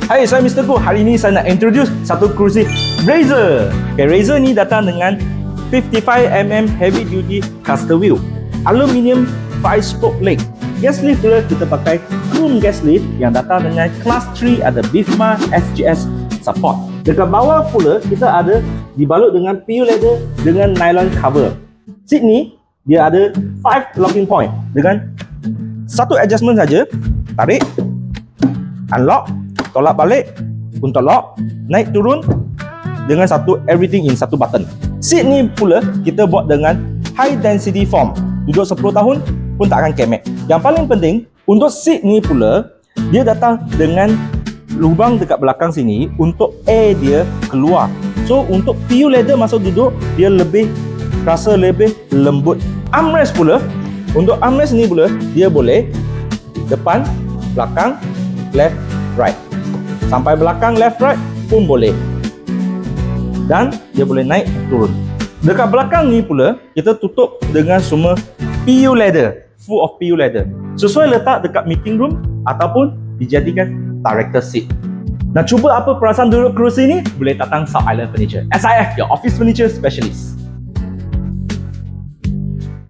Hai, saya Mr. Gu. Hari ini saya nak introduce satu kerusi Razor. Okay, Razor ni datang dengan 55mm heavy duty caster wheel, aluminium 5-spoke leg. Gas lift pula kita pakai chrome gas lift yang datang dengan Class 3, ada BIFMA SGS support. Dekat bawah pula kita ada dibalut dengan PU leather dengan nylon cover. Seat ni dia ada 5 locking point dengan satu adjustment saja. Tarik, unlock, tolak balik untuk lock, naik turun dengan satu everything in satu button. Seat ni pula kita buat dengan high density foam. Duduk 10 tahun pun tak akan kemek. Yang paling penting untuk seat ni pula, dia datang dengan lubang dekat belakang sini untuk air dia keluar. So untuk PU leather masa duduk dia rasa lebih lembut. Armrest pula, untuk armrest ni pula dia boleh depan, belakang, left, right. Sampai belakang, left, right pun boleh. Dan dia boleh naik, turun. Dekat belakang ni pula, kita tutup dengan semua PU leather, full of PU leather. Sesuai letak dekat meeting room ataupun dijadikan director seat. Nak cuba apa perasaan duduk kerusi ni? Boleh datang South Island Furniture. SIF, your office furniture specialist.